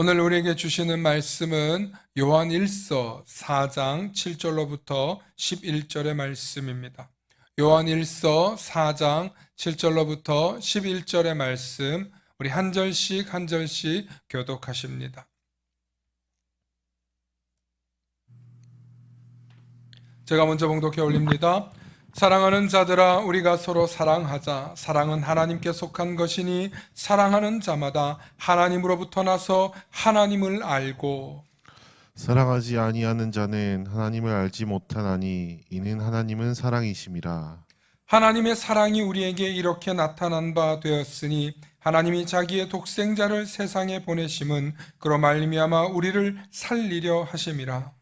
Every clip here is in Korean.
오늘 우리에게 주시는 말씀은 요한일서 4장 7절로부터 11절의 말씀입니다. 요한일서 4장 7절로부터 11절의 말씀, 우리 한 절씩 한 절씩 교독하십니다. 제가 먼저 봉독해 올립니다. 사랑하는 자들아, 우리가 서로 사랑하자. 사랑은 하나님께 속한 것이니 사랑하는 자마다 하나님으로부터 나서 하나님을 알고, 사랑하지 아니하는 자는 하나님을 알지 못하나니 이는 하나님은 사랑이심이라. 하나님의 사랑이 우리에게 이렇게 나타난 바 되었으니 하나님이 자기의 독생자를 세상에 보내심은 그로 말미암아 우리를 살리려 하심이라.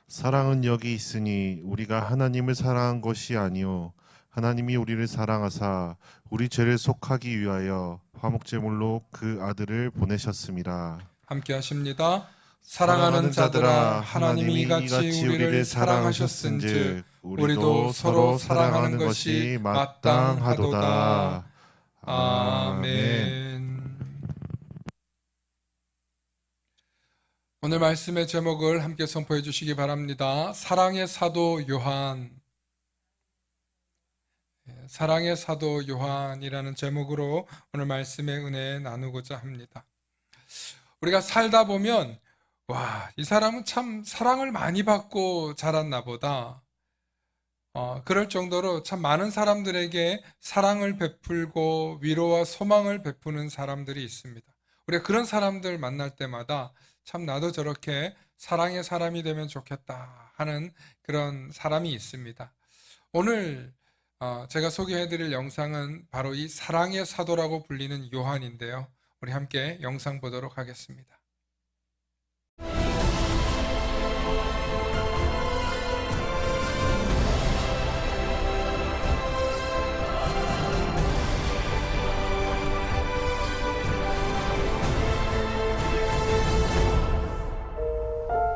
사랑은 여기 있으니 우리가 하나님을 사랑한 것이 아니요 하나님이 우리를 사랑하사 우리 죄를 속하기 위하여 화목제물로 그 아들을 보내셨음이라. 함께 하십니다. 사랑하는 자들아, 하나님이 이같이 우리를 사랑하셨은즉 우리도 서로 사랑하는 것이 마땅하도다. 아멘. 오늘 말씀의 제목을 함께 선포해 주시기 바랍니다. 사랑의 사도 요한. 사랑의 사도 요한이라는 제목으로 오늘 말씀의 은혜 나누고자 합니다. 우리가 살다 보면 이 사람은 참 사랑을 많이 받고 자랐나 보다. 그럴 정도로 참 많은 사람들에게 사랑을 베풀고 위로와 소망을 베푸는 사람들이 있습니다. 우리가 그런 사람들 만날 때마다 참 나도 저렇게 사랑의 사람이 되면 좋겠다 하는 그런 사람이 있습니다. 오늘 제가 소개해드릴 영상은 바로 이 사랑의 사도라고 불리는 요한인데요. 우리 함께 영상 보도록 하겠습니다.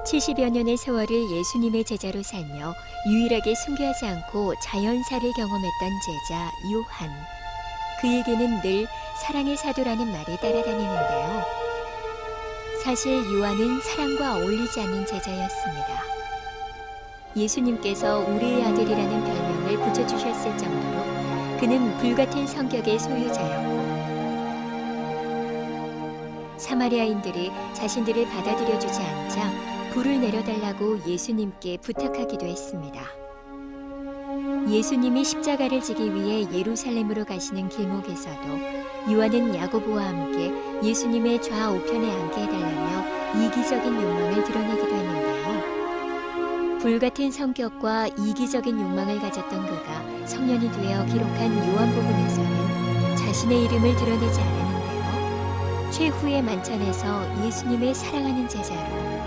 70여 년의 세월을 예수님의 제자로 살며 유일하게 순교하지 않고 자연사를 경험했던 제자 요한. 그에게는 늘 사랑의 사도라는 말이 따라다니는데요. 사실 요한은 사랑과 어울리지 않는 제자였습니다. 예수님께서 우리의 아들이라는 별명을 붙여주셨을 정도로 그는 불같은 성격의 소유자였고, 사마리아인들이 자신들을 받아들여주지 않자 불을 내려달라고 예수님께 부탁하기도 했습니다. 예수님이 십자가를 지기 위해 예루살렘으로 가시는 길목에서도 요한은 야고보와 함께 예수님의 좌우편에 앉게 해달라며 이기적인 욕망을 드러내기도 했는데요. 불같은 성격과 이기적인 욕망을 가졌던 그가 성년이 되어 기록한 요한복음에서는 자신의 이름을 드러내지 않았는데요. 최후의 만찬에서 예수님의 사랑하는 제자로,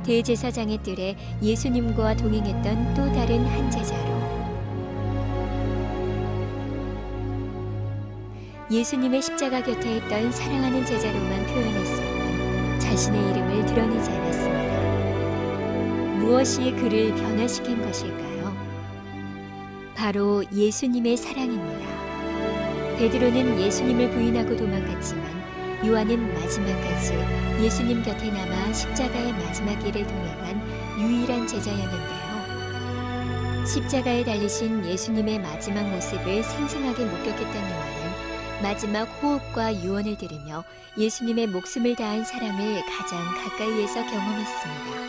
대제사장의 뜰에 예수님과 동행했던 또 다른 한 제자로, 예수님의 십자가 곁에 있던 사랑하는 제자로만 표현했을 뿐 자신의 이름을 드러내지 않았습니다. 무엇이 그를 변화시킨 것일까요? 바로 예수님의 사랑입니다. 베드로는 예수님을 부인하고 도망갔지만 요한은 마지막까지 예수님 곁에 남아 십자가의 마지막 길을 동행한 유일한 제자였는데요. 십자가에 달리신 예수님의 마지막 모습을 생생하게 목격했던 요한은 마지막 호흡과 유언을 들으며 예수님의 목숨을 다한 사랑을 가장 가까이에서 경험했습니다.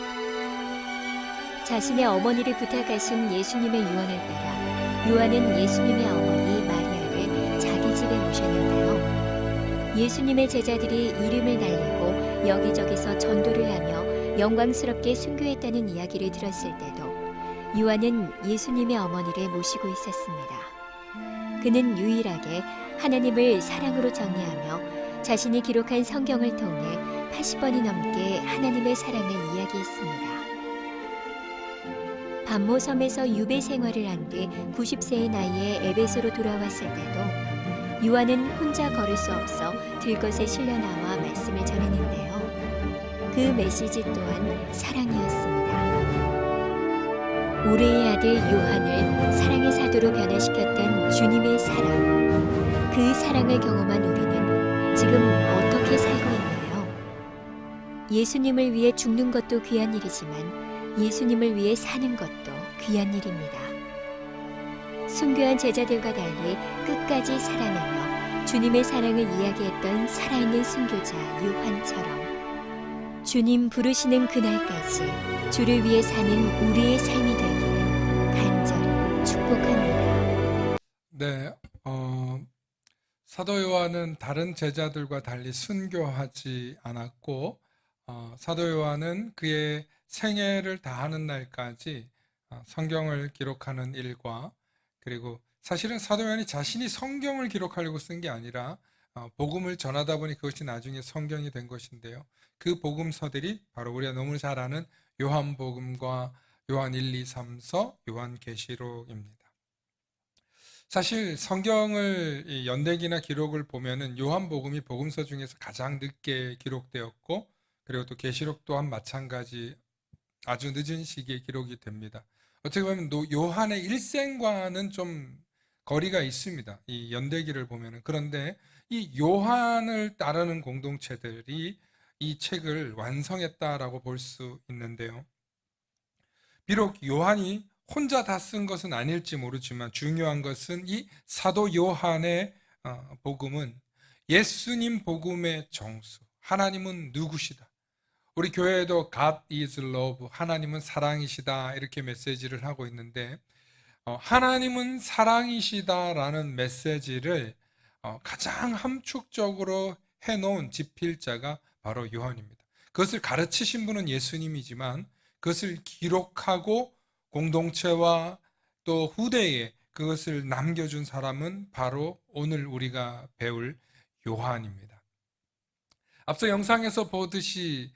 자신의 어머니를 부탁하신 예수님의 유언을 따라 요한은 예수님의 어머니 마리아를 자기 집에 모셨는데요. 예수님의 제자들이 이름을 날리고 여기저기서 전도를 하며 영광스럽게 순교했다는 이야기를 들었을 때도 요한은 예수님의 어머니를 모시고 있었습니다. 그는 유일하게 하나님을 사랑으로 정의하며 자신이 기록한 성경을 통해 80번이 넘게 하나님의 사랑을 이야기했습니다. 반모섬에서 유배 생활을 한 뒤 90세의 나이에 에베소로 돌아왔을 때도 요한은 혼자 걸을 수 없어 들것에 실려 나와 말씀을 전했는데요. 그 메시지 또한 사랑이었습니다. 올해의 아들 요한을 사랑의 사도로 변화시켰던 주님의 사랑, 그 사랑을 경험한 우리는 즉 지금 어떻게 살고 있나요? 예수님을 위해 죽는 것도 귀한 일이지만 예수님을 위해 사는 것도 귀한 일입니다. 순교한 제자들과 달리 끝까지 살아내며 주님의 사랑을 이야기했던 살아있는 순교자 요한처럼 주님 부르시는 그날까지 주를 위해 사는 우리의 삶이 되길 간절히 축복합니다. 네, 사도 요한은 다른 제자들과 달리 순교하지 않았고, 사도 요한은 그의 생애를 다하는 날까지 성경을 기록하는 일과, 그리고 사실은 사도 요한이 자신이 성경을 기록하려고 쓴 게 아니라 복음을 전하다 보니 그것이 나중에 성경이 된 것인데요. 그 복음서들이 바로 우리가 너무 잘 아는 요한복음과 요한 1, 2, 3서, 요한계시록입니다. 사실 성경을 이 연대기나 기록을 보면은 요한복음이 복음서 중에서 가장 늦게 기록되었고, 그리고 또 계시록 또한 마찬가지 아주 늦은 시기에 기록이 됩니다. 어떻게 보면 요한의 일생과는 좀 거리가 있습니다. 이 연대기를 보면은. 그런데 이 요한을 따르는 공동체들이 이 책을 완성했다라고 볼 수 있는데요. 비록 요한이 혼자 다 쓴 것은 아닐지 모르지만 중요한 것은 이 사도 요한의 복음은 예수님 복음의 정수, 하나님은 누구시다. 우리 교회에도 God is love, 하나님은 사랑이시다 이렇게 메시지를 하고 있는데, 하나님은 사랑이시다라는 메시지를 가장 함축적으로 해놓은 집필자가 바로 요한입니다. 그것을 가르치신 분은 예수님이지만 그것을 기록하고 공동체와 또 후대에 그것을 남겨준 사람은 바로 오늘 우리가 배울 요한입니다. 앞서 영상에서 보듯이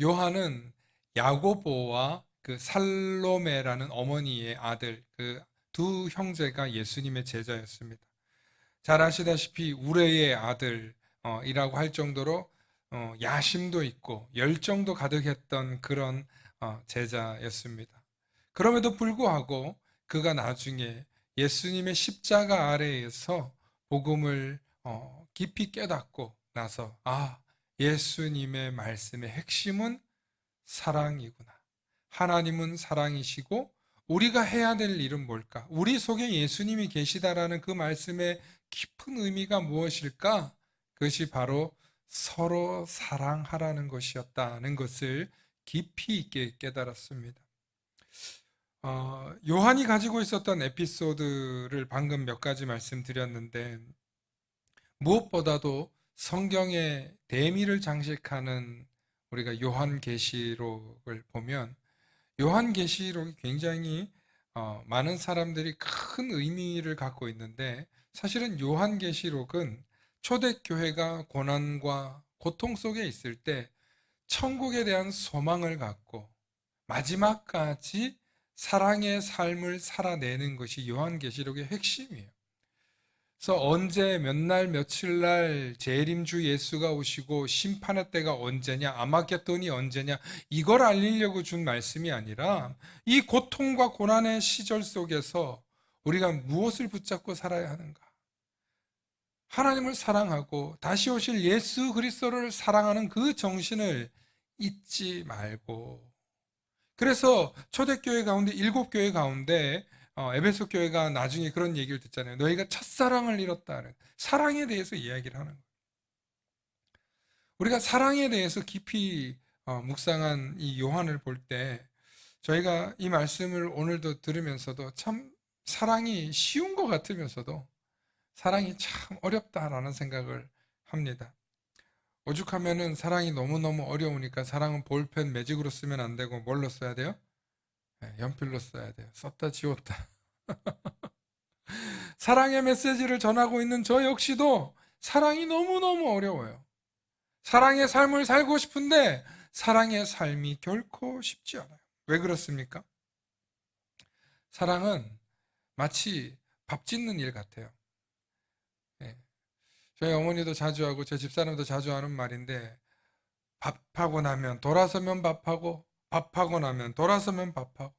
요한은 야고보와 그 살로메라는 어머니의 아들, 그 두 형제가 예수님의 제자였습니다. 잘 아시다시피 우레의 아들이라고 할 정도로 야심도 있고 열정도 가득했던 그런 제자였습니다. 그럼에도 불구하고 그가 나중에 예수님의 십자가 아래에서 복음을 깊이 깨닫고 나서 예수님의 말씀의 핵심은 사랑이구나. 하나님은 사랑이시고 우리가 해야 될 일은 뭘까? 우리 속에 예수님이 계시다라는 그 말씀의 깊은 의미가 무엇일까? 그것이 바로 서로 사랑하라는 것이었다는 것을 깊이 있게 깨달았습니다. 요한이 가지고 있었던 에피소드를 방금 몇 가지 말씀드렸는데, 무엇보다도 성경의 대미를 장식하는 우리가 요한계시록을 보면 요한계시록이 굉장히 많은 사람들이 큰 의미를 갖고 있는데, 사실은 요한계시록은 초대교회가 고난과 고통 속에 있을 때 천국에 대한 소망을 갖고 마지막까지 사랑의 삶을 살아내는 것이 요한계시록의 핵심이에요. 그래서 언제 몇 날 며칠 날 재림주 예수가 오시고 심판의 때가 언제냐, 아마겟돈이 언제냐, 이걸 알리려고 준 말씀이 아니라 이 고통과 고난의 시절 속에서 우리가 무엇을 붙잡고 살아야 하는가? 하나님을 사랑하고 다시 오실 예수 그리스도를 사랑하는 그 정신을 잊지 말고, 그래서 초대교회 가운데 7교회 가운데 에베소 교회가 나중에 그런 얘기를 듣잖아요. 너희가 첫사랑을 잃었다. 사랑에 대해서 이야기를 하는 거예요. 우리가 사랑에 대해서 깊이 묵상한 이 요한을 볼 때 저희가 이 말씀을 오늘도 들으면서도 참 사랑이 쉬운 것 같으면서도 사랑이 참 어렵다라는 생각을 합니다. 오죽하면은 사랑이 너무너무 어려우니까 사랑은 볼펜 매직으로 쓰면 안 되고 뭘로 써야 돼요? 연필로 써야 돼요. 썼다 지웠다. 사랑의 메시지를 전하고 있는 저 역시도 사랑이 너무너무 어려워요. 사랑의 삶을 살고 싶은데 사랑의 삶이 결코 쉽지 않아요. 왜 그렇습니까? 사랑은 마치 밥 짓는 일 같아요. 저희 어머니도 자주 하고 제 집사람도 자주 하는 말인데, 밥하고 나면 돌아서면 밥하고, 밥하고 나면 돌아서면 밥하고,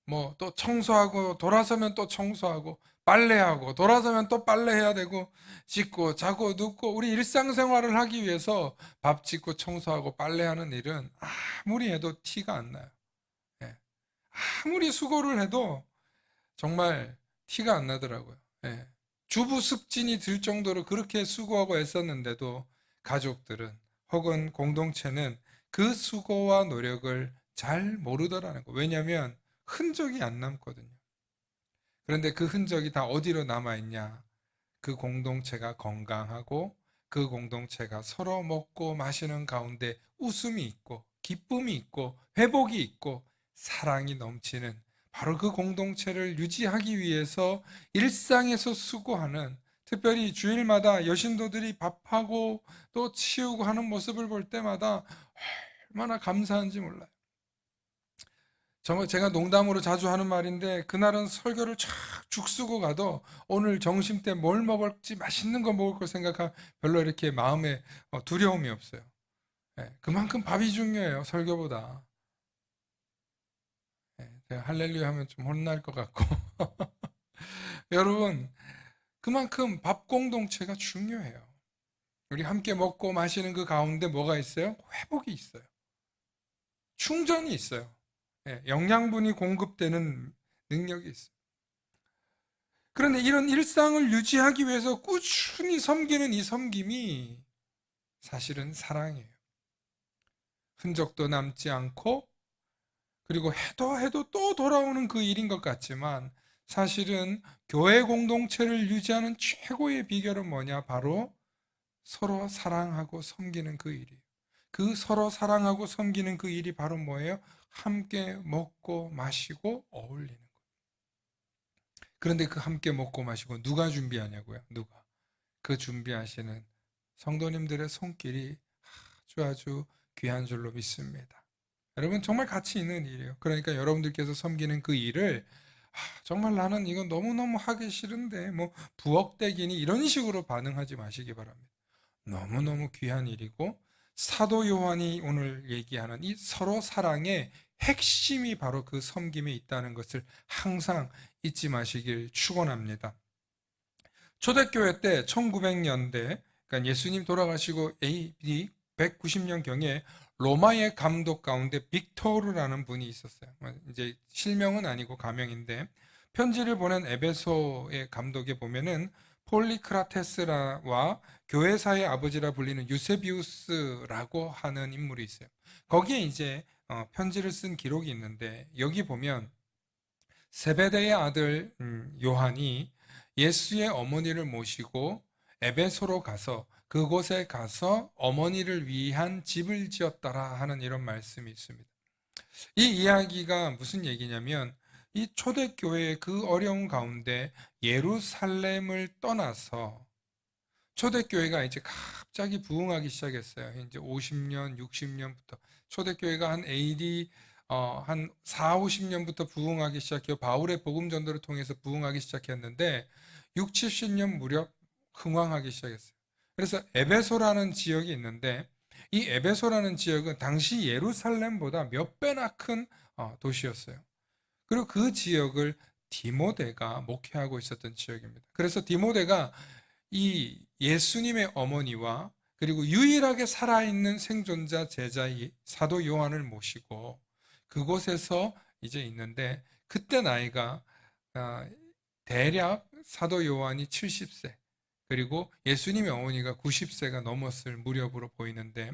뭐 또 청소하고 돌아서면 또 청소하고 빨래하고 돌아서면 또 빨래해야 되고 씻고 자고 눕고 우리 일상생활을 하기 위해서 밥 짓고 청소하고 빨래하는 일은 아무리 해도 티가 안 나요. 예. 아무리 수고를 해도 정말 티가 안 나더라고요. 예. 주부 습진이 들 정도로 그렇게 수고하고 애썼는데도 가족들은 혹은 공동체는 그 수고와 노력을 잘 모르더라는 거. 왜냐하면 흔적이 안 남거든요. 그런데 그 흔적이 다 어디로 남아있냐? 그 공동체가 건강하고 그 공동체가 서로 먹고 마시는 가운데 웃음이 있고 기쁨이 있고 회복이 있고 사랑이 넘치는 바로 그 공동체를 유지하기 위해서 일상에서 수고하는, 특별히 주일마다 여신도들이 밥하고 또 치우고 하는 모습을 볼 때마다 얼마나 감사한지 몰라요. 정말 제가 농담으로 자주 하는 말인데, 그날은 설교를 쫙 죽쓰고 가도 오늘 점심 때 뭘 먹을지 맛있는 거 먹을 걸 생각하면 별로 이렇게 마음에 두려움이 없어요. 예, 그만큼 밥이 중요해요, 설교보다. 예, 제가 할렐루야 하면 좀 혼날 것 같고 여러분, 그만큼 밥 공동체가 중요해요. 우리 함께 먹고 마시는 그 가운데 뭐가 있어요? 회복이 있어요. 충전이 있어요. 예, 영양분이 공급되는 능력이 있어요. 그런데 이런 일상을 유지하기 위해서 꾸준히 섬기는 이 섬김이 사실은 사랑이에요. 흔적도 남지 않고, 그리고 해도 또 돌아오는 그 일인 것 같지만, 사실은 교회 공동체를 유지하는 최고의 비결은 뭐냐? 바로 서로 사랑하고 섬기는 그 일이에요. 그 서로 사랑하고 섬기는 그 일이 바로 뭐예요? 함께 먹고 마시고 어울리는 거예요. 그런데 그 함께 먹고 마시고 누가 준비하냐고요? 누가? 그 준비하시는 성도님들의 손길이 아주 귀한 줄로 믿습니다. 여러분, 정말 가치 있는 일이에요. 그러니까 여러분들께서 섬기는 그 일을 정말 나는 이건 너무너무 하기 싫은데 뭐 부엌대기니 이런 식으로 반응하지 마시기 바랍니다. 너무너무 귀한 일이고, 사도 요한이 오늘 얘기하는 이 서로 사랑의 핵심이 바로 그 섬김에 있다는 것을 항상 잊지 마시길 축원합니다. 초대교회 때 1900년대, 그러니까 예수님 돌아가시고 AD 190년경에 로마의 감독 가운데 빅토르라는 분이 있었어요. 이제 실명은 아니고 가명인데, 편지를 보낸 에베소의 감독에 보면은 폴리크라테스라와 교회사의 아버지라 불리는 유세비우스라고 하는 인물이 있어요. 거기에 이제 편지를 쓴 기록이 있는데, 여기 보면 세베대의 아들 요한이 예수의 어머니를 모시고 에베소로 가서 그곳에 가서 어머니를 위한 집을 지었더라 하는 이런 말씀이 있습니다. 이 이야기가 무슨 얘기냐면, 이 초대교회의 그 어려운 가운데 예루살렘을 떠나서 초대교회가 이제 갑자기 부흥하기 시작했어요. 이제 50년, 60년부터 초대교회가 한 AD 한 4, 50년부터 부흥하기 시작해요. 바울의 복음 전도를 통해서 부흥하기 시작했는데 6, 70년 무렵 흥왕하기 시작했어요. 그래서 에베소라는 지역이 있는데, 이 에베소라는 지역은 당시 예루살렘보다 몇 배나 큰 도시였어요. 그리고 그 지역을 디모데가 목회하고 있었던 지역입니다. 그래서 디모데가 이 예수님의 어머니와 그리고 유일하게 살아있는 생존자 제자 사도 요한을 모시고 그곳에서 이제 있는데, 그때 나이가 대략 사도 요한이 70세, 그리고 예수님의 어머니가 90세가 넘었을 무렵으로 보이는데,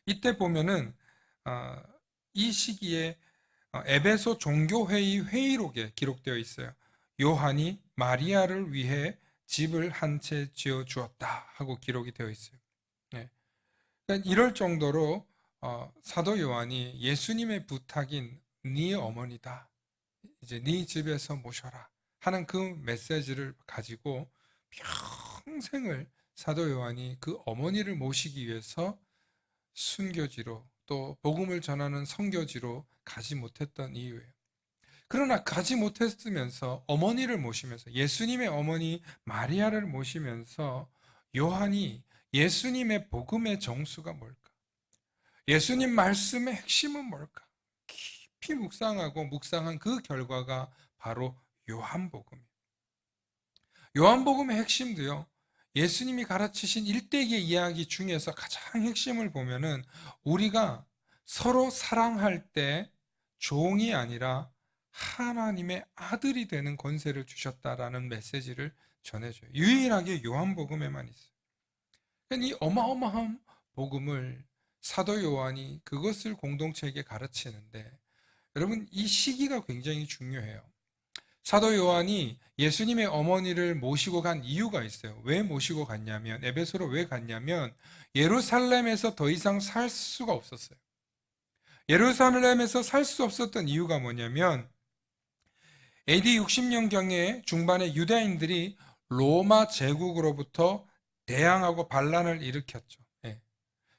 이때 보면은 이 시기에 에베소 종교회의 회의록에 기록되어 있어요. 요한이 마리아를 위해 집을 한 채 지어 주었다 하고 기록이 되어 있어요. 네. 그러니까 이럴 정도로 사도 요한이 예수님의 부탁인 네 어머니다, 이제 네 집에서 모셔라 하는 그 메시지를 가지고 평생을 사도 요한이 그 어머니를 모시기 위해서 순교지로 또 복음을 전하는 선교지로 가지 못했던 이유예요. 그러나 가지 못했으면서 어머니를 모시면서 예수님의 어머니 마리아를 모시면서 요한이 예수님의 복음의 정수가 뭘까? 예수님 말씀의 핵심은 뭘까? 깊이 깊이 묵상하고 묵상한 그 결과가 바로 요한복음이에요. 요한복음의 핵심도요, 예수님이 가르치신 일대기의 이야기 중에서 가장 핵심을 보면은 우리가 서로 사랑할 때 종이 아니라 하나님의 아들이 되는 권세를 주셨다라는 메시지를 전해줘요. 유일하게 요한복음에만 있어요. 그러니까 이 어마어마한 복음을 사도 요한이 그것을 공동체에게 가르치는데, 여러분 이 시기가 굉장히 중요해요. 사도 요한이 예수님의 어머니를 모시고 간 이유가 있어요. 왜 모시고 갔냐면, 에베소로 왜 갔냐면 예루살렘에서 더 이상 살 수가 없었어요. 예루살렘에서 살 수 없었던 이유가 뭐냐면 AD 60년경에 중반에 유대인들이 로마 제국으로부터 대항하고 반란을 일으켰죠. 예.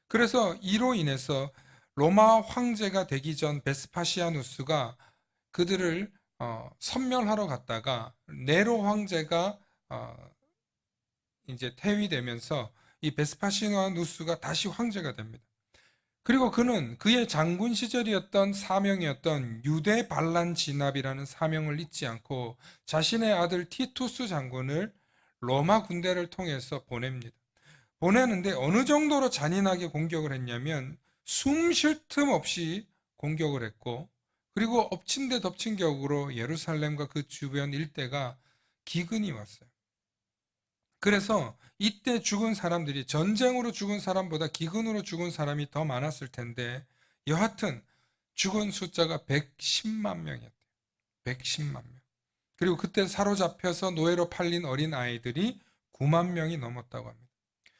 그래서 이로 인해서 로마 황제가 되기 전 베스파시아누스가 그들을 섬멸하러 갔다가 네로 황제가 이제 퇴위되면서 이 베스파시아누스가 다시 황제가 됩니다. 그리고 그는 그의 장군 시절이었던 사명이었던 유대 반란 진압이라는 사명을 잊지 않고 자신의 아들 티투스 장군을 로마 군대를 통해서 보냅니다. 보내는데 어느 정도로 잔인하게 공격을 했냐면 숨 쉴 틈 없이 공격을 했고, 그리고 엎친 데 덮친 격으로 예루살렘과 그 주변 일대가 기근이 왔어요. 그래서 이때 죽은 사람들이 전쟁으로 죽은 사람보다 기근으로 죽은 사람이 더 많았을 텐데, 여하튼 죽은 숫자가 110만 명이었대요. 110만 명. 그리고 그때 사로잡혀서 노예로 팔린 어린 아이들이 9만 명이 넘었다고 합니다.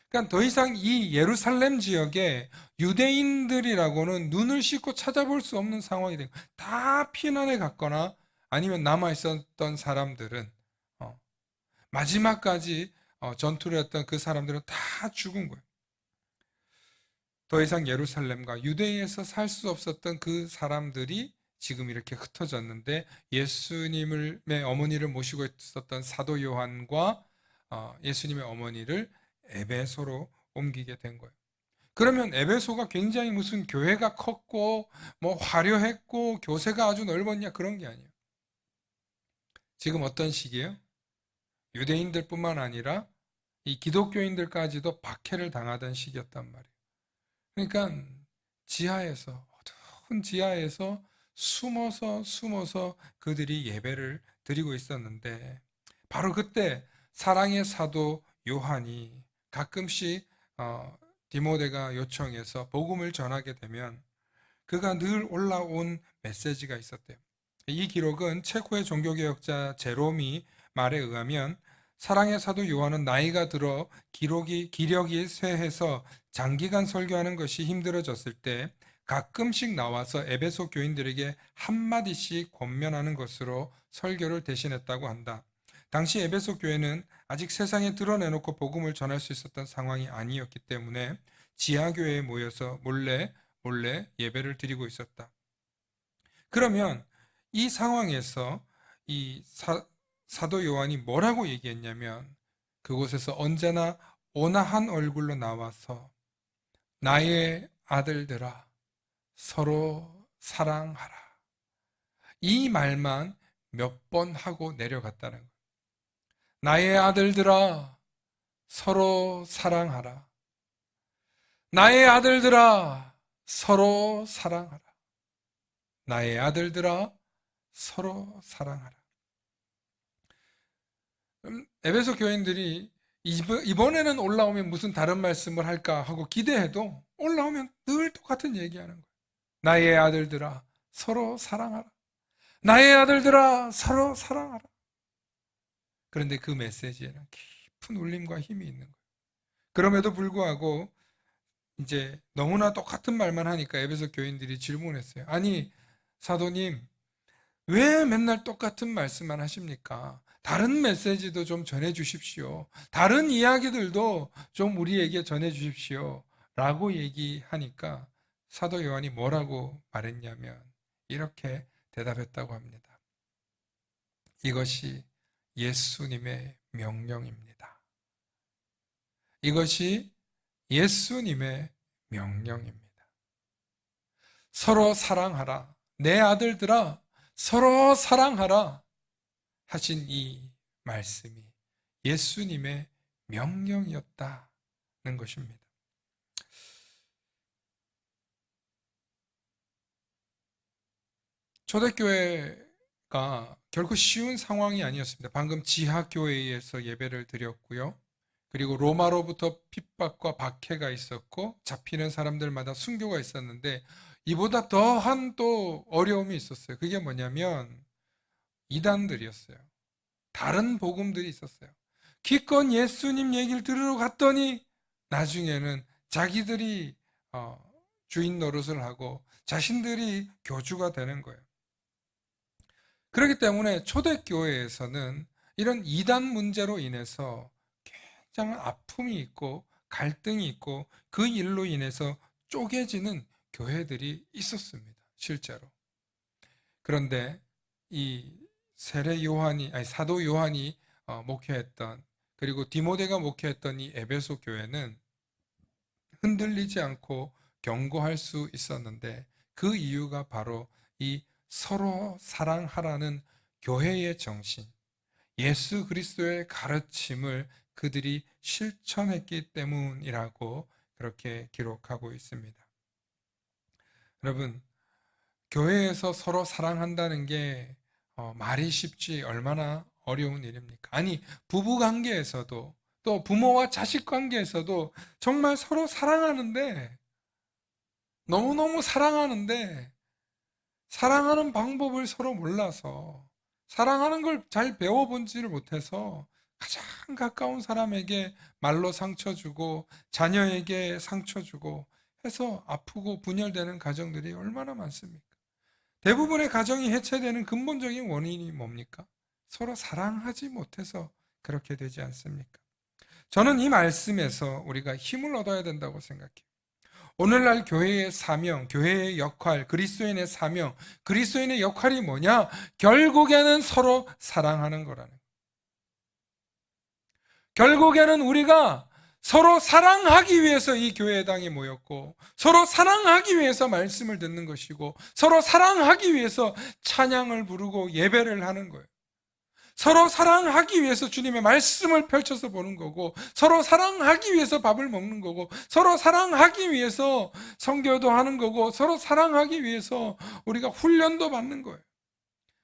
그러니까 더 이상 이 예루살렘 지역에 유대인들이라고는 눈을 씻고 찾아볼 수 없는 상황이 되고, 다 피난에 갔거나 아니면 남아 있었던 사람들은 마지막까지 전투를 했던 그 사람들은 다 죽은 거예요. 더 이상 예루살렘과 유대인에서 살 수 없었던 그 사람들이 지금 이렇게 흩어졌는데, 예수님의 어머니를 모시고 있었던 사도 요한과 예수님의 어머니를 에베소로 옮기게 된 거예요. 그러면 에베소가 굉장히 무슨 교회가 컸고 뭐 화려했고 교세가 아주 넓었냐, 그런 게 아니에요. 지금 어떤 시기예요? 유대인들뿐만 아니라 이 기독교인들까지도 박해를 당하던 시기였단 말이에요. 그러니까 지하에서, 어두운 지하에서 숨어서 그들이 예배를 드리고 있었는데, 바로 그때 사랑의 사도 요한이 가끔씩 디모데가 요청해서 복음을 전하게 되면 그가 늘 올라온 메시지가 있었대요. 이 기록은 체코의 종교개혁자 제롬이 말에 의하면, 사랑의 사도 요한은 나이가 들어 기력이 쇠해서 장기간 설교하는 것이 힘들어졌을 때 가끔씩 나와서 에베소 교인들에게 한마디씩 권면하는 것으로 설교를 대신했다고 한다. 당시 에베소 교회는 아직 세상에 드러내놓고 복음을 전할 수 있었던 상황이 아니었기 때문에 지하교회에 모여서 몰래 예배를 드리고 있었다. 그러면 이 상황에서 이 사도 요한이 뭐라고 얘기했냐면, 그곳에서 언제나 온화한 얼굴로 나와서 나의 아들들아 서로 사랑하라, 이 말만 몇 번 하고 내려갔다는 거예요. 나의 아들들아 서로 사랑하라, 나의 아들들아 서로 사랑하라, 나의 아들들아 서로 사랑하라. 에베소 교인들이 이번에는 올라오면 무슨 다른 말씀을 할까 하고 기대해도 올라오면 늘 똑같은 얘기하는 거예요. 나의 아들들아 서로 사랑하라, 나의 아들들아 서로 사랑하라. 그런데 그 메시지에는 깊은 울림과 힘이 있는 거예요. 그럼에도 불구하고 이제 너무나 똑같은 말만 하니까 에베소 교인들이 질문했어요. 아니 사도님, 왜 맨날 똑같은 말씀만 하십니까? 다른 메시지도 좀 전해 주십시오. 다른 이야기들도 좀 우리에게 전해 주십시오. 라고 얘기하니까 사도 요한이 뭐라고 말했냐면 이렇게 대답했다고 합니다. 이것이 예수님의 명령입니다. 이것이 예수님의 명령입니다. 서로 사랑하라. 내 아들들아 서로 사랑하라 하신 이 말씀이 예수님의 명령이었다는 것입니다. 초대교회가 결코 쉬운 상황이 아니었습니다. 방금 지하교회에서 예배를 드렸고요. 그리고 로마로부터 핍박과 박해가 있었고 잡히는 사람들마다 순교가 있었는데 이보다 더한 또 어려움이 있었어요. 그게 뭐냐면 이단들이었어요. 다른 복음들이 있었어요. 기껏 예수님 얘기를 들으러 갔더니 나중에는 자기들이 주인 노릇을 하고 자신들이 교주가 되는 거예요. 그렇기 때문에 초대교회에서는 이런 이단 문제로 인해서 굉장한 아픔이 있고 갈등이 있고 그 일로 인해서 쪼개지는 교회들이 있었습니다. 실제로. 그런데 이 사도 요한이 목회했던, 그리고 디모데가 목회했던 이 에베소 교회는 흔들리지 않고 견고할 수 있었는데 그 이유가 바로 이 서로 사랑하라는 교회의 정신, 예수 그리스도의 가르침을 그들이 실천했기 때문이라고 그렇게 기록하고 있습니다. 여러분, 교회에서 서로 사랑한다는 게 말이 쉽지 얼마나 어려운 일입니까? 아니, 부부 관계에서도 또 부모와 자식 관계에서도 정말 서로 사랑하는데, 너무너무 사랑하는데 사랑하는 방법을 서로 몰라서, 사랑하는 걸 잘 배워본지를 못해서 가장 가까운 사람에게 말로 상처 주고 자녀에게 상처 주고 해서 아프고 분열되는 가정들이 얼마나 많습니까? 대부분의 가정이 해체되는 근본적인 원인이 뭡니까? 서로 사랑하지 못해서 그렇게 되지 않습니까? 저는 이 말씀에서 우리가 힘을 얻어야 된다고 생각해요. 오늘날 교회의 사명, 교회의 역할, 그리스도인의 사명, 그리스도인의 역할이 뭐냐? 결국에는 서로 사랑하는 거라는 거예요. 결국에는 우리가 서로 사랑하기 위해서 이 교회당에 모였고, 서로 사랑하기 위해서 말씀을 듣는 것이고, 서로 사랑하기 위해서 찬양을 부르고 예배를 하는 거예요. 서로 사랑하기 위해서 주님의 말씀을 펼쳐서 보는 거고, 서로 사랑하기 위해서 밥을 먹는 거고, 서로 사랑하기 위해서 선교도 하는 거고, 서로 사랑하기 위해서 우리가 훈련도 받는 거예요.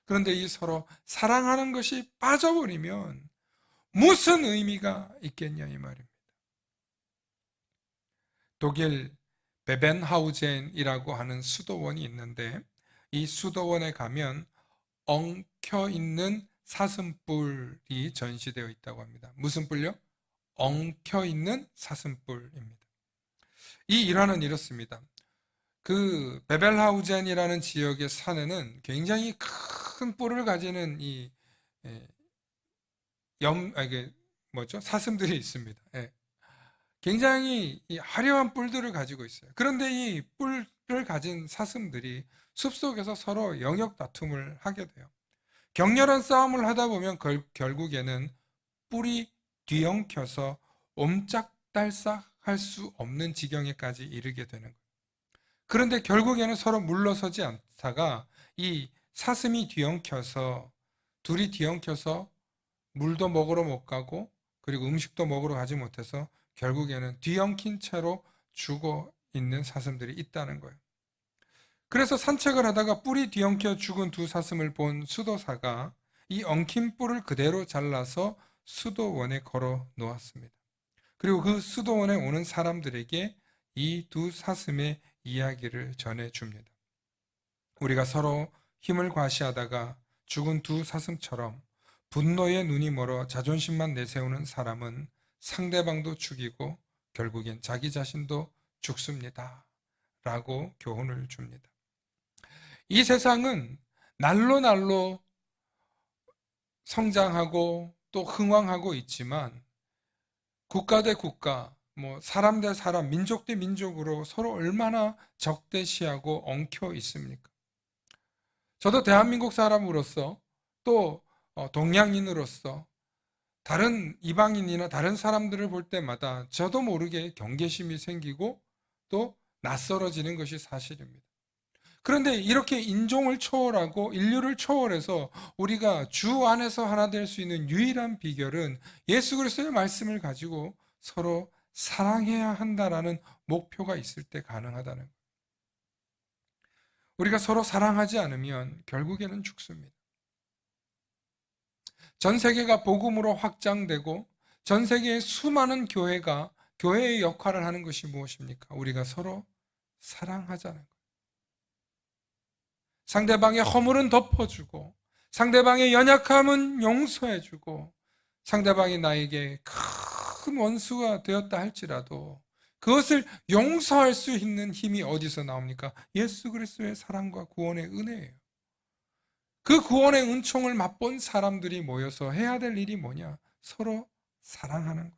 그런데 이 서로 사랑하는 것이 빠져버리면 무슨 의미가 있겠냐 이 말입니다. 독일 베벤하우젠이라고 하는 수도원이 있는데, 이 수도원에 가면 엉켜있는 사슴뿔이 전시되어 있다고 합니다. 무슨 뿔요? 엉켜있는 사슴뿔입니다. 이 일화는 이렇습니다. 그 베벨하우젠이라는 지역의 산에는 굉장히 큰 뿔을 가지는 사슴들이 있습니다. 굉장히 이 화려한 뿔들을 가지고 있어요. 그런데 이 뿔을 가진 사슴들이 숲속에서 서로 영역 다툼을 하게 돼요. 격렬한 싸움을 하다 보면 결국에는 뿔이 뒤엉켜서 옴짝달싹 할 수 없는 지경에까지 이르게 되는 거예요. 그런데 결국에는 서로 물러서지 않다가 이 사슴이 둘이 뒤엉켜서 물도 먹으러 못 가고, 그리고 음식도 먹으러 가지 못해서 결국에는 뒤엉킨 채로 죽어 있는 사슴들이 있다는 거예요. 그래서 산책을 하다가 뿔이 뒤엉켜 죽은 두 사슴을 본 수도사가 이 엉킨 뿔을 그대로 잘라서 수도원에 걸어 놓았습니다. 그리고 그 수도원에 오는 사람들에게 이 두 사슴의 이야기를 전해줍니다. 우리가 서로 힘을 과시하다가 죽은 두 사슴처럼 분노에 눈이 멀어 자존심만 내세우는 사람은 상대방도 죽이고 결국엔 자기 자신도 죽습니다. 라고 교훈을 줍니다. 이 세상은 날로 성장하고 또 흥왕하고 있지만 국가 대 국가, 사람 대 사람, 민족 대 민족으로 서로 얼마나 적대시하고 엉켜 있습니까? 저도 대한민국 사람으로서 또 동양인으로서 다른 이방인이나 다른 사람들을 볼 때마다 저도 모르게 경계심이 생기고 또 낯설어지는 것이 사실입니다. 그런데 이렇게 인종을 초월하고 인류를 초월해서 우리가 주 안에서 하나 될 수 있는 유일한 비결은 예수 그리스도의 말씀을 가지고 서로 사랑해야 한다라는 목표가 있을 때 가능하다는 거예요. 우리가 서로 사랑하지 않으면 결국에는 죽습니다. 전 세계가 복음으로 확장되고 전 세계의 수많은 교회가 교회의 역할을 하는 것이 무엇입니까? 우리가 서로 사랑하자는 거예요. 상대방의 허물은 덮어주고 상대방의 연약함은 용서해주고 상대방이 나에게 큰 원수가 되었다 할지라도 그것을 용서할 수 있는 힘이 어디서 나옵니까? 예수 그리스도의 사랑과 구원의 은혜예요. 그 구원의 은총을 맛본 사람들이 모여서 해야 될 일이 뭐냐? 서로 사랑하는 거예요.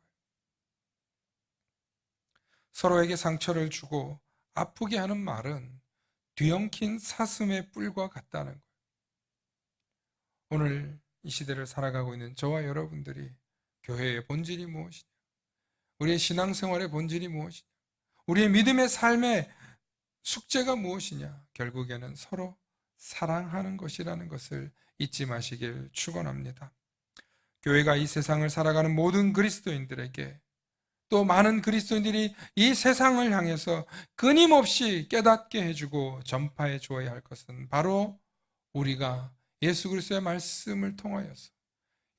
서로에게 상처를 주고 아프게 하는 말은 뒤엉킨 사슴의 뿔과 같다는 거예요. 오늘 이 시대를 살아가고 있는 저와 여러분들이 교회의 본질이 무엇이냐? 우리의 신앙생활의 본질이 무엇이냐? 우리의 믿음의 삶의 숙제가 무엇이냐? 결국에는 서로 사랑하는 것이라는 것을 잊지 마시길 축원합니다. 교회가 이 세상을 살아가는 모든 그리스도인들에게 또 많은 그리스도인들이 이 세상을 향해서 끊임없이 깨닫게 해주고 전파해 주어야 할 것은 바로 우리가 예수 그리스도의 말씀을 통하여서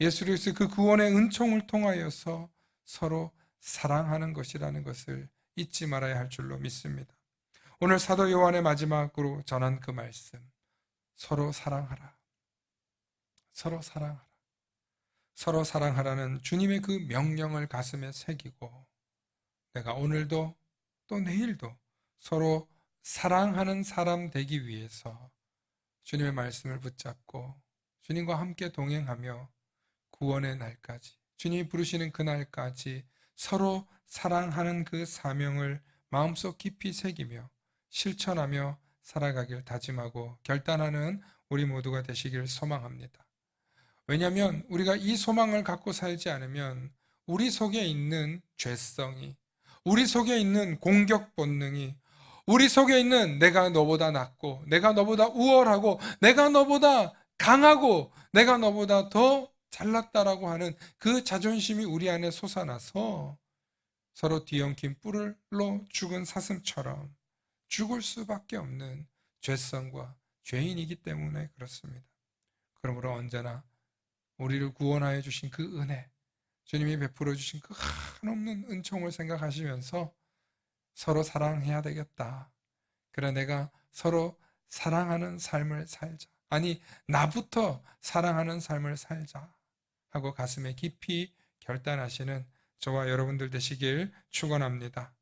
예수 그리스도의 그 구원의 은총을 통하여서 서로 사랑하는 것이라는 것을 잊지 말아야 할 줄로 믿습니다. 오늘 사도 요한의 마지막으로 전한 그 말씀, 서로 사랑하라. 서로 사랑하라. 서로 사랑하라는 주님의 그 명령을 가슴에 새기고 내가 오늘도 또 내일도 서로 사랑하는 사람 되기 위해서 주님의 말씀을 붙잡고 주님과 함께 동행하며 구원의 날까지 주님이 부르시는 그날까지 서로 사랑하는 그 사명을 마음속 깊이 새기며 실천하며 살아가길 다짐하고 결단하는 우리 모두가 되시길 소망합니다. 왜냐하면 우리가 이 소망을 갖고 살지 않으면 우리 속에 있는 죄성이, 우리 속에 있는 공격 본능이, 우리 속에 있는 내가 너보다 낫고 내가 너보다 우월하고 내가 너보다 강하고 내가 너보다 더 잘났다라고 하는 그 자존심이 우리 안에 솟아나서 서로 뒤엉킨 뿔로 죽은 사슴처럼 죽을 수밖에 없는 죄성과 죄인이기 때문에 그렇습니다. 그러므로 언제나 우리를 구원하여 주신 그 은혜, 주님이 베풀어 주신 그 한없는 은총을 생각하시면서 서로 사랑해야 되겠다. 그래 내가 서로 사랑하는 삶을 살자. 아니 나부터 사랑하는 삶을 살자 하고 가슴에 깊이 결단하시는 저와 여러분들 되시길 축원합니다.